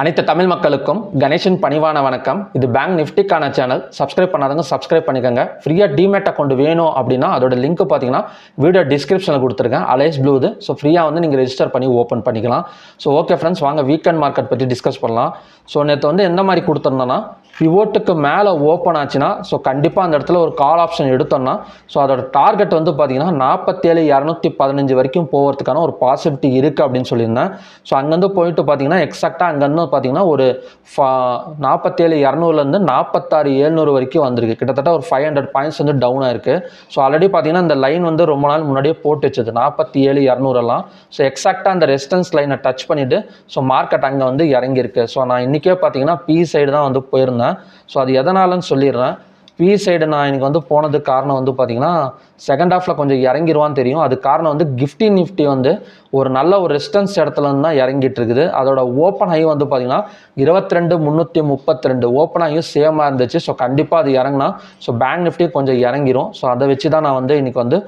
அனைத்து தமிழ் மக்களுக்கும் கணேஷின் பணிவான வணக்கம். இது பேங்க் நிஃப்டிக்கான சேனல். சப்ஸ்கிரைப் பண்ணாதவங்க சப்ஸ்கிரைப் பண்ணிக்கோங்க. ஃப்ரீயாக டிமேட் அக்கௌண்ட் வேணும் அப்படின்னா அதோட லிங்க் பார்த்தீங்கன்னா வீடியோ டிஸ்கிரிப்ஷனில் கொடுத்துருக்கேன். அலைஸ் ப்ளூது. ஸோ ஃப்ரீயாக வந்து நீங்கள் ரெஜிஸ்டர் பண்ணி ஓப்பன் பண்ணிக்கலாம். ஸோ ஓகே ஃப்ரெண்ட்ஸ், வாங்க வீக்கெண்ட் மார்க்கெட் பற்றி டிஸ்கஸ் பண்ணலாம். ஸோ நேற்று வந்து எந்த மாதிரி கொடுத்துருந்தோன்னா, பிவோட்டுக்கு மேலே ஓப்பன் ஆச்சுன்னா ஸோ கண்டிப்பாக அந்த இடத்துல ஒரு கால் ஆப்ஷன் எடுத்தோம்னா ஸோ அதோட டார்கெட் வந்து பார்த்தீங்கன்னா 47,215 வரைக்கும் போகிறதுக்கான ஒரு பாசிபிலிட்டி இருக்குது அப்படின்னு சொல்லியிருந்தேன். ஸோ அங்கேருந்து போயிட்டு பார்த்தீங்கன்னா எக்ஸாக்டாக அங்கேருந்து பார்த்தீங்கன்னா ஒரு 47,200லேருந்து 46,700 வரைக்கும் வந்திருக்கு. கிட்டத்தட்ட ஒரு 500 பாயிண்ட்ஸ் வந்து டவுன் ஆயிருக்கு. ஸோ ஆல்ரெடி பார்த்தீங்கன்னா இந்த லைன் வந்து ரொம்ப நாள் முன்னாடியே போட்டு வச்சது 47,200 ஸோ எக்ஸாக்டாக அந்த ரெசிஸ்டன்ஸ் லைனை டச் பண்ணிவிட்டு ஸோ மார்க்கெட் அங்கே வந்து இறங்கியிருக்கு. ஸோ நான் இன்றைக்கே பார்த்தீங்கன்னா பி சைடு தான் வந்து போயிருந்தேன். ஸோ அது எதனாலன்னு சொல்லிடுறேன். பி சைடு நான் எனக்கு வந்து போனதுக்கு காரணம் வந்து பார்த்தீங்கன்னா செகண்ட் ஹாஃபில் கொஞ்சம் இறங்கிடுவான்னு தெரியும். அது காரணம் வந்து நிஃப்டி வந்து ஒரு நல்ல ஒரு ரெசிஸ்டன்ஸ் இடத்துல இருந்து தான் இறங்கிட்டு இருக்குது. அதோட ஓப்பன் ஹை வந்து பார்த்தீங்கன்னா 22,332 ஓப்பன் ஹையும் சேமாக இருந்துச்சு. ஸோ கண்டிப்பாக அது இறங்கினா ஸோ பேங்க் நிஃப்டி கொஞ்சம் இறங்கிரும். ஸோ அதை வச்சு தான் நான் வந்து இன்றைக்கி வந்து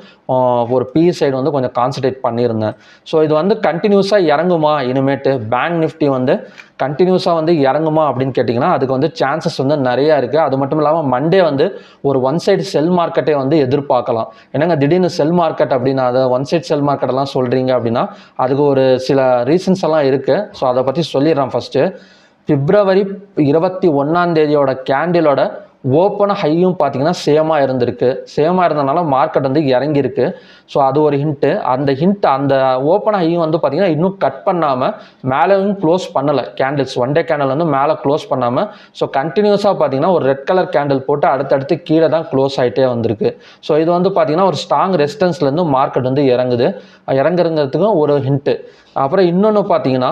ஒரு பி சைடு வந்து கொஞ்சம் கான்சன்ட்ரேட் பண்ணியிருந்தேன். ஸோ இது வந்து கண்டினியூஸாக இறங்குமா, இனிமேட்டு பேங்க் நிஃப்டி வந்து கண்டினியூஸாக வந்து இறங்குமா அப்படின்னு கேட்டிங்கன்னா அதுக்கு வந்து சான்சஸ் வந்து நிறையா இருக்குது. அது மட்டும் இல்லாமல் மண்டே வந்து ஒரு ஒன் சைடு செல் மார்க்கெட்டை வந்து எதிர்பார்க்கலாம். என்னங்க திடீர்னு செல் மார்க்கெட் அப்படின்னா அதை ஒன் சைட் செல் மார்க்கெட்டெல்லாம் சொல்கிறீங்க அப்படின்னா அதுக்கு ஒரு சில ரீசன்ஸ் எல்லாம் இருக்குது. ஸோ அதை பற்றி சொல்லிடுறேன். ஃபஸ்ட்டு February 21 கேண்டிலோட ஓப்பன் ஹையும் பார்த்தீங்கன்னா சேமாக இருந்திருக்கு. சேமாக இருந்ததுனால மார்க்கெட் வந்து இறங்கியிருக்கு. ஸோ அது ஒரு ஹிண்ட்டு. அந்த ஓப்பன் ஹையும் வந்து பார்த்தீங்கன்னா இன்னும் கட் பண்ணாமல் மேலேயும் க்ளோஸ் பண்ணலை. கேண்டில்ஸ் ஒன் டே கேண்டில் வந்து மேலே க்ளோஸ் பண்ணாமல் ஸோ கண்டினியூஸாக பார்த்தீங்கன்னா ஒரு ரெட் கலர் கேண்டில் போட்டு அடுத்தடுத்து கீழே தான் க்ளோஸ் ஆகிட்டே வந்திருக்கு. ஸோ இது வந்து பார்த்தீங்கன்னா ஒரு ஸ்ட்ராங் ரெசிஸ்டன்ஸ்லேருந்து மார்க்கெட் வந்து இறங்குறதுக்கும் ஒரு ஹிண்ட்டு. அப்புறம் இன்னொன்று பார்த்தீங்கன்னா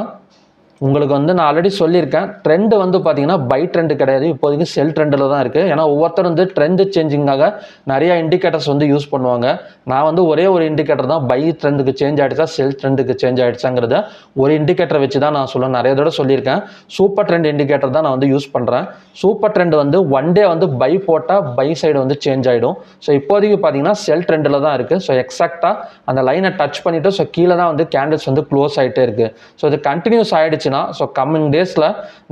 உங்களுக்கு வந்து நான் ஆல்ரெடி சொல்லியிருக்கேன், ட்ரெண்டு வந்து பார்த்தீங்கன்னா பை ட்ரெண்டு கிடையாது, இப்போதைக்கு செல் ட்ரெண்டில் தான் இருக்குது. ஏன்னா ஒவ்வொருத்தரும் வந்து ட்ரெண்டு சேஞ்சிங்காக நிறையா இண்டிகேட்டர்ஸ் வந்து யூஸ் பண்ணுவாங்க. நான் வந்து ஒரே ஒரு இண்டிகேட்டர் தான், பை ட்ரெண்டுக்கு சேஞ்ச் ஆகிடுச்சா செல் ட்ரெண்டுக்கு சேஞ்ச் ஆகிடுச்சாங்கிறத ஒரு இண்டிகேட்டரை வச்சு தான் நான் நிறைய தடவை சொல்லியிருக்கேன். சூப்பர் ட்ரெண்ட் இண்டிகேட்டர் தான் நான் வந்து யூஸ் பண்ணுறேன். சூப்பர் ட்ரெண்ட் வந்து ஒன் டே வந்து பை போட்டால் பை சைடு வந்து சேஞ்ச் ஆகிடும். ஸோ இப்போதைக்கு பார்த்தீங்கன்னா செல் ட்ரெண்டில் தான் இருக்குது. ஸோ எக்ஸாக்டாக அந்த லைனை டச் பண்ணிவிட்டு ஸோ கீழே தான் வந்து கேண்டில்ஸ் வந்து க்ளோஸ் ஆகிட்டே இருக்குது. ஸோ இது கண்டினியூஸ் ஆகிடுச்சு. ஸோ கம்மிங் டேஸில்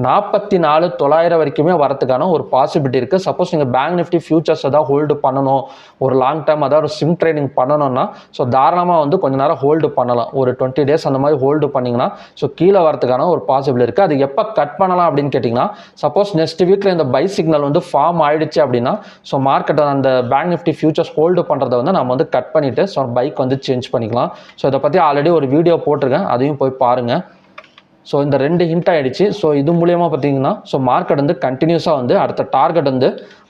44,900 வரைக்குமே வரதுக்கான ஒரு பாசிபிலிட்டி இருக்குது. சப்போஸ் நீங்கள் பேங்க் நிஃப்டி ஃபியூச்சர்ஸ் ஏதாவது ஹோல்டு பண்ணணும், ஒரு லாங் டைம் அதாவது ஒரு சிம் ட்ரேடிங் பண்ணணும்னா ஸோ தாராளமாக வந்து கொஞ்சம் நேரம் ஹோல்டு பண்ணலாம். ஒரு 20 டேஸ் அந்த மாதிரி ஹோல்டு பண்ணிங்கன்னா ஸோ கீழே வரதுக்கான ஒரு பாசிபிலிட்டி இருக்குது. அது எப்போ கட் பண்ணலாம் அப்படின்னு கேட்டிங்கன்னா, சப்போஸ் நெக்ஸ்ட் வீக்கில் இந்த பை சிக்னல் வந்து ஃபார்ம் ஆகிடுச்சு அப்படின்னா ஸோ மார்க்கெட் அந்த பேங்க் நிஃப்டி ஃபியூச்சர்ஸ் ஹோல்டு பண்ணுறதை வந்து நம்ம வந்து கட் பண்ணிவிட்டு ஸோ பைக் வந்து சேஞ்ச் பண்ணிக்கலாம். ஸோ இதை பற்றி ஆல்ரெடி ஒரு வீடியோ போட்டிருக்கேன், அதையும் போய் பாருங்கள். ஸோ இந்த ரெண்டு ஹிண்ட் ஆகிடுச்சு. ஸோ இது மூலயமா பார்த்தீங்கன்னா ஸோ மார்க்கெட் வந்து கண்டினியூஸாக வந்து அடுத்த டார்கெட் வந்து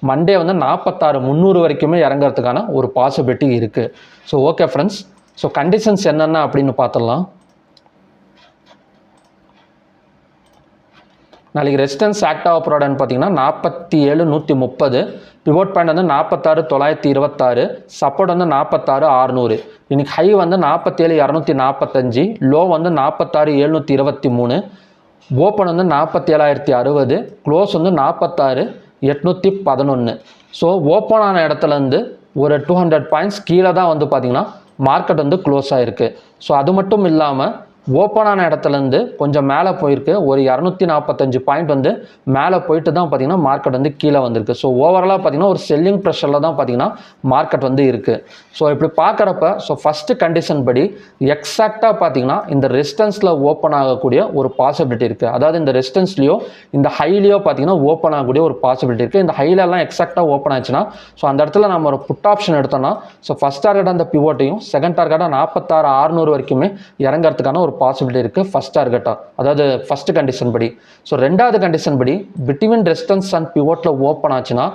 மண்டே வந்து 46,300 வரைக்குமே இறங்குறதுக்கான ஒரு பாசிபிலிட்டி இருக்குது. So okay friends, so conditions என்னென்ன அப்படின்னு பார்த்துடலாம். நாளைக்கு ரெசிஸ்டன்ஸ் ஆக்ட் ஆஃப் ப்ராடக்ட்னு பார்த்தீங்கன்னா 47,130, பிவோட் பாயிண்ட் வந்து 46,926, சப்போர்ட் வந்து 46,600. இன்னைக்கு ஹை வந்து 47,245, லோ வந்து 46,723, ஓப்பன் வந்து 47,060, க்ளோஸ் வந்து 46,811. ஸோ ஓப்பன் ஆன இடத்துலேருந்து ஒரு 200 பாயிண்ட்ஸ் கீழே தான் வந்து பார்த்திங்கன்னா மார்க்கெட் வந்து க்ளோஸ் ஆகிருக்கு. ஸோ அது மட்டும் இல்லாமல் ஓப்பன் ஆன இடத்துலேருந்து கொஞ்சம் மேலே போயிருக்கு. ஒரு 245 பாயிண்ட் வந்து மேலே போயிட்டு தான் பார்த்தீங்கன்னா மார்க்கெட் வந்து கீழே வந்திருக்கு. ஸோ ஓவராலாக பார்த்தீங்கன்னா ஒரு செல்லிங் ப்ரெஷரில் தான் பார்த்தீங்கன்னா மார்க்கெட் வந்து இருக்குது. ஸோ இப்படி பார்க்குறப்ப ஸோ ஃபஸ்ட்டு கண்டிஷன் படி எக்ஸாக்டாக பார்த்தீங்கன்னா இந்த ரெசிஸ்டன்ஸில் ஓப்பன் ஆகக்கூடிய ஒரு பாசிபிலிட்டி இருக்குது. அதாவது இந்த ரெசிஸ்டன்ஸ்லையோ இந்த ஹைலியோ பார்த்தீங்கன்னா ஓப்பன் ஆகக்கூடிய ஒரு பாசிபிலிட்டி இருக்குது. இந்த ஹைலெல்லாம் எக்ஸாக்டாக ஓப்பன் ஆச்சுன்னா ஸோ அந்த இடத்துல நம்ம ஒரு புட் ஆப்ஷன் எடுத்தோம்னா ஸோ ஃபஸ்ட் டார்கெட் அந்த பிவோட்டையும் செகண்ட் டார்கெட்டாக 46,600 வரைக்குமே இறங்கிறதுக்கான ஒரு பாசிபிலிட்டி இருக்குது ஃபஸ்ட் டார்கெட்டாக, அதாவது ஃபஸ்ட்டு கண்டிஷன் படி. ஸோ ரெண்டாவது கண்டிஷன் படி பிட்வீன் ரெசிஸ்டன்ஸ் அண்ட் பிவோட்டில் ஓப்பன் ஆச்சுன்னா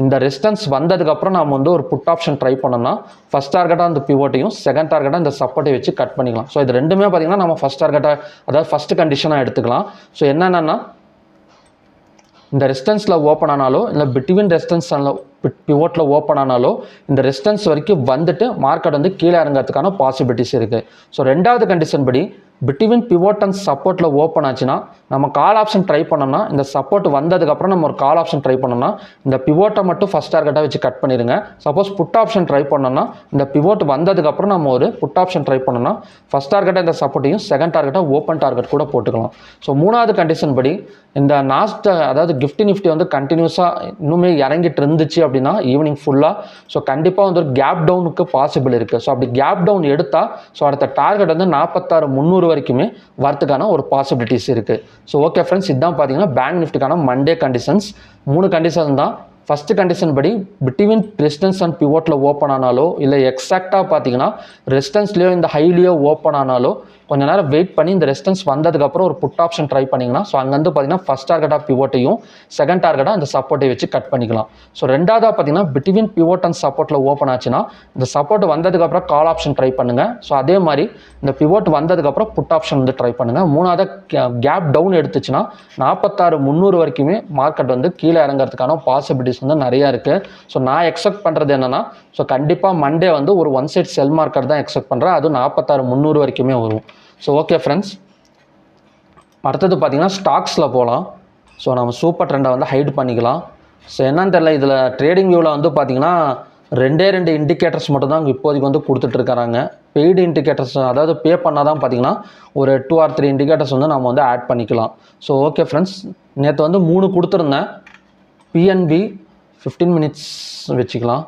இந்த ரெசிஸ்டன்ஸ் வந்ததுக்கப்புறம் நம்ம வந்து ஒரு புட் ஆப்ஷன் ட்ரை பண்ணோம்னா ஃபஸ்ட் டார்கெட்டாக அந்த பிவோட்டையும் செகண்ட் டார்கெட்டாக இந்த சப்போர்ட்டை வச்சு கட் பண்ணிக்கலாம். ஸோ இது ரெண்டுமே பார்த்தீங்கன்னா நம்ம ஃபஸ்ட் டார்கெட்டாக அதாவது ஃபஸ்ட்டு கண்டிஷனாக எடுத்துக்கலாம். ஸோ என்னென்னா இந்த ரெசிஸ்டன்ஸில் ஓப்பன் ஆனாலோ இல்லை பிட்வீன் ரெசிஸ்டன்ஸ் பிவோட்டில் ஓப்பன் ஆனாலோ இந்த ரெசிஸ்டன்ஸ் வரைக்கும் வந்துட்டு மார்க்கெட் வந்து கீழே இறங்கிறதுக்கான பாசிபிலிட்டிஸ் இருக்குது. ஸோ ரெண்டாவது கண்டிஷன் படி பிட்வீன் பிவோட் அண்ட் சப்போர்ட்டில் ஓப்பன் ஆச்சுன்னா நம்ம கால் ஆப்ஷன் ட்ரை பண்ணோம்னா இந்த சப்போர்ட் வந்ததுக்கப்புறம் நம்ம ஒரு கால் ஆப்ஷன் ட்ரை பண்ணோம்னா இந்த பிவோட்டை மட்டும் ஃபஸ்ட் டார்கெட்டாக வச்சு கட் பண்ணிடுங்க. சப்போஸ் புட் ஆப்ஷன் ட்ரை பண்ணோம்னா இந்த பிவோட் வந்ததுக்கப்புறம் நம்ம ஒரு புட் ஆப்ஷன் ட்ரை பண்ணோம்னா ஃபஸ்ட் டார்கெட்டாக இந்த சப்போர்ட்டையும் செகண்ட் டார்கெட்டாக ஓப்பன் டார்கெட் கூட போட்டுக்கலாம். ஸோ மூணாவது கண்டிஷன் படி இந்த அதாவது கிஃப்டி நிஃப்டி வந்து கண்டினியூஸாக இன்னுமே இறங்கிட்டு இருந்துச்சு அப்படின்னா ஈவினிங் ஃபுல்லாக ஸோ கண்டிப்பாக வந்து ஒரு கேப் டவுனுக்கு பாசிபிள் இருக்குது. ஸோ அப்படி கேப் டவுன் எடுத்தால் ஸோ அடுத்த டார்கெட் வந்து 46,300 வரைக்குமே வரத்துக்கான ஒரு பாசிபிலிட்டிஸ் இருக்குது. ஸோ ஓகே ஃப்ரெண்ட்ஸ், இதுதான் பார்த்தீங்கன்னா பேங்க் நிஃப்டிக்கான மண்டே கண்டிஷன்ஸ். 3 கண்டிஷன் தான். ஃபஸ்ட்டு கண்டிஷன் படி பிட்வீன் ரெசிஸ்டன்ஸ் அண்ட் பிவோட்டில் ஓப்பன் ஆனாலோ இல்லை எக்ஸாக்டாக பார்த்தீங்கன்னா ரெசிஸ்டன்ஸ்லேயோ இந்த ஹைலியோ ஓப்பன் ஆனாலோ கொஞ்சம் நேரம் வெயிட் பண்ணி இந்த ரெசிஸ்டன்ஸ் வந்ததுக்கப்புறம் ஒரு புட் ஆப்ஷன் ட்ரை பண்ணிங்கன்னா ஸோ அங்கேருந்து பார்த்தீங்கன்னா ஃபஸ்ட் டார்கெட்டாக பிவோட்டையும் செகண்ட் டார்கெட்டாக இந்த சப்போர்ட்டை வச்சு கட் பண்ணிக்கலாம். ஸோ ரெண்டாவதாக பார்த்தீங்கன்னா பிட்வீன் பிவோட் அண்ட் சப்போர்ட்டில் ஓப்பன் ஆச்சுன்னா இந்த சப்போர்ட் வந்ததுக்கப்புறம் கால் ஆப்ஷன் ட்ரை பண்ணுங்கள். ஸோ அதே மாதிரி இந்த பிவோட் வந்ததுக்கப்புறம் புட் ஆப்ஷன் வந்து ட்ரை பண்ணுங்கள். மூணாவதாக கேப் டவுன் எடுத்துச்சுன்னா 46,300 வரைக்குமே மார்க்கெட் வந்து கீழே இறங்கிறதுக்கான பாசிபிலிட்டிஸ் வந்து நிறையா இருக்குது. ஸோ நான் எக்ஸ்பெக்ட் பண்ணுறது என்னென்னா ஸோ கண்டிப்பாக மண்டே வந்து ஒரு ஒன் சைட் செல் மார்க்கெட் தான் எக்ஸ்பெக்ட் பண்ணுறேன். அதுவும் 46,300 வரைக்குமே வரும். ஸோ ஓகே ஃப்ரெண்ட்ஸ், அடுத்தது பார்த்தீங்கன்னா ஸ்டாக்ஸில் போகலாம். ஸோ நம்ம சூப்பர் ட்ரெண்டை வந்து ஹைட் பண்ணிக்கலாம். ஸோ என்னன்னு தெரியல, இதில் ட்ரேடிங் வியூவில் வந்து பார்த்தீங்கன்னா 2 இண்டிகேட்டர்ஸ் மட்டும் தான் இப்போதைக்கு வந்து கொடுத்துட்ருக்காங்க. பெய்டு இண்டிகேட்டர்ஸ், அதாவது பே பண்ணால் தான் பார்த்தீங்கன்னா ஒரு 2 or 3 இண்டிகேட்டர்ஸ் வந்து நம்ம வந்து ஆட் பண்ணிக்கலாம். ஸோ ஓகே ஃப்ரெண்ட்ஸ், நேற்று வந்து 3 கொடுத்துருந்தேன். பிஎன்பி 15 மினிட்ஸ் வச்சுக்கலாம்.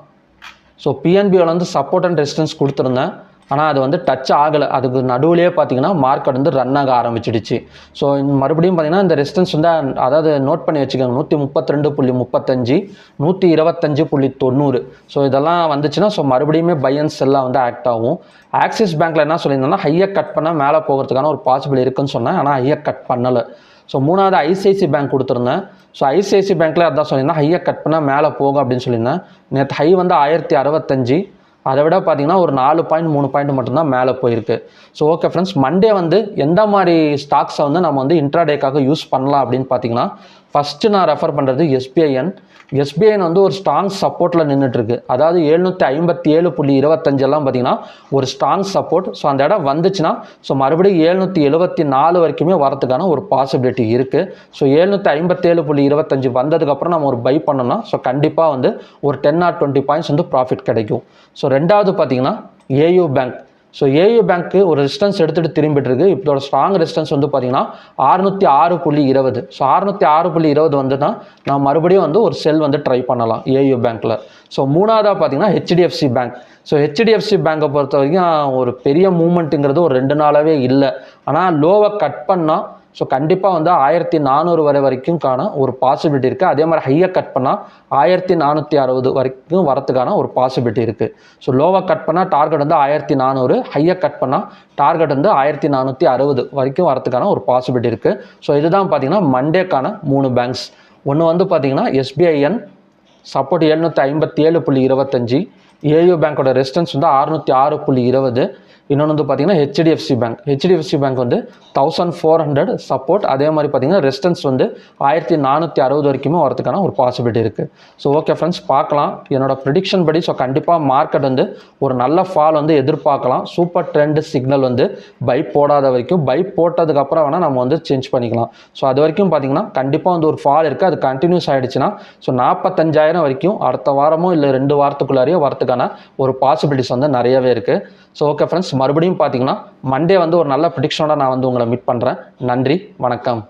ஸோ பிஎன்பியில் வந்து சப்போர்ட் அண்ட் ரெசிஸ்டன்ஸ் கொடுத்துருந்தேன். ஆனால் அது வந்து டச் ஆகலை. அதுக்கு நடுவுலேயே பார்த்தீங்கன்னா மார்க்கெட் வந்து ரன் ஆக ஆரம்பிச்சிடுச்சு. ஸோ மறுபடியும் பார்த்தீங்கன்னா இந்த ரெசிஸ்டன்ஸ் வந்து அதாவது நோட் பண்ணி வச்சுக்கோங்க, 132.35, 125.90. ஸோ இதெல்லாம் வந்துச்சுன்னா ஸோ மறுபடியுமே பை அண்ட் செல்லாக வந்து ஆக்ட் ஆகும். ஆக்சிஸ் பேங்க்கில் என்ன சொல்லியிருந்தேன்னா ஹையை கட் பண்ணால் மேலே போகிறதுக்கான ஒரு பாசிபிள் இருக்குன்னு சொன்னேன். ஆனால் ஹையை கட் பண்ணலை. ஸோ மூணாவது ஐசிஐசி பேங்க் கொடுத்துருந்தேன். ஸோ ஐசிஐசி பேங்க்கில் அதான் சொல்லியிருந்தேன் ஹையை கட் பண்ணால் மேலே போகும் அப்படின்னு சொல்லியிருந்தேன். நேற்று ஹை வந்து 1065, அதை விட பார்த்தீங்கன்னா ஒரு 4.3 பாயிண்ட் மட்டும்தான் மேலே போயிருக்கு. ஸோ ஓகே ஃப்ரெண்ட்ஸ், மண்டே வந்து எந்த மாதிரி ஸ்டாக்ஸை வந்து நம்ம வந்து இன்ட்ராடேக்காக யூஸ் பண்ணலாம் அப்படின்னு பார்த்தீங்கன்னா ஃபஸ்ட்டு நான் ரெஃபர் பண்ணுறது எஸ்பிஐன் வந்து ஒரு ஸ்ட்ராங் சப்போர்ட்டில் நின்றுட்டுருக்கு. அதாவது 757.25 எல்லாம் பார்த்தீங்கன்னா ஒரு ஸ்ட்ராங் சப்போர்ட். ஸோ அந்த இடம் வந்துச்சுன்னா ஸோ மறுபடியும் 774 வரைக்குமே வரதுக்கான ஒரு பாசிபிலிட்டி இருக்குது. ஸோ 757.25 வந்ததுக்கப்புறம் நம்ம ஒரு பை பண்ணோம்னா ஸோ கண்டிப்பாக வந்து ஒரு 10 or 20 பாயிண்ட்ஸ் வந்து ப்ராஃபிட் கிடைக்கும். ஸோ ரெண்டாவது பார்த்தீங்கன்னா ஏயு பேங்க். ஸோ ஏயு பேங்க்கு ஒரு ரெசிஸ்டன்ஸ் எடுத்துகிட்டு திரும்பிட்டு இருக்கு. இதோட ஸ்ட்ராங் ரெசிஸ்டன்ஸ் வந்து பார்த்தீங்கன்னா 606.20. ஸோ 606.20 வந்து தான் நான் மறுபடியும் வந்து ஒரு செல் வந்து ட்ரை பண்ணலாம் ஏயு பேங்க்கில். ஸோ மூணாவதாக பார்த்தீங்கன்னா ஹெச்டிஎஃப்சி பேங்க். ஸோ ஹெச்டிஎஃப்சி பேங்கை பொறுத்த வரைக்கும் ஒரு பெரிய மூவ்மெண்ட்டுங்கிறது ஒரு 2 நாளாகவே இல்லை. ஆனால் லோவை கட் பண்ணால் ஸோ கண்டிப்பாக வந்து 1400 வரைக்கும் காண ஒரு பாசிபிலிட்டி இருக்குது. அதே மாதிரி ஹையை கட் பண்ணால் 1460 வரைக்கும் வரத்துக்கான ஒரு பாசிபிலிட்டி இருக்குது. ஸோ லோவை கட் பண்ணால் டார்கெட் வந்து 1400, ஹையை கட் பண்ணால் டார்கெட் வந்து 1460 வரைக்கும் வரத்துக்கான ஒரு பாசிபிலிட்டி இருக்குது. ஸோ இதுதான் பார்த்தீங்கன்னா மண்டேக்கான 3 பேங்க்ஸ். ஒன்று வந்து பார்த்தீங்கன்னா எஸ்பிஐஎன் சப்போர்ட் 757.25, ஏயு பேங்கோட ரெசிஸ்டன்ஸ் வந்து 606.20. இன்னொன்று வந்து பார்த்தீங்கன்னா ஹெச்டிஎஃப்சி பேங்க் வந்து 1400 சப்போர்ட். அதே மாதிரி பார்த்தீங்கன்னா ரெசிஸ்டன்ஸ் வந்து 1460 வரைக்குமே வரதுக்கான ஒரு பாசிபிலிட்டி இருக்குது. ஸோ ஓகே ஃப்ரெண்ட்ஸ், பார்க்கலாம். என்னோட ப்ரெடிக்ஷன் படி ஸோ கண்டிப்பாக மார்க்கெட் வந்து ஒரு நல்ல ஃபால் வந்து எதிர்பார்க்கலாம். சூப்பர் ட்ரெண்ட் சிக்னல் வந்து பை போடாத வரைக்கும், பை போட்டதுக்கப்புறம் வேணால் நம்ம வந்து சேஞ்ச் பண்ணிக்கலாம். ஸோ அது வரைக்கும் பார்த்தீங்கன்னா கண்டிப்பாக வந்து ஒரு ஃபால் இருக்குது. அது கண்டினியூஸ் ஆகிடுச்சுன்னா ஸோ 45,000 வரைக்கும் அடுத்த வாரமோ இல்லை 2 வாரத்துக்குள்ளாரையோ வரதுக்கான ஒரு பாசிபிலிட்டிஸ் வந்து நிறையவே இருக்குது. ஸோ ஓகே ஃப்ரெண்ட்ஸ், மறுபடியும் பார்த்தீங்கன்னா மண்டே வந்து ஒரு நல்ல ப்ரெடிக்ஷனோட நான் வந்து உங்களை மீட் பண்ணுறேன். நன்றி, வணக்கம்.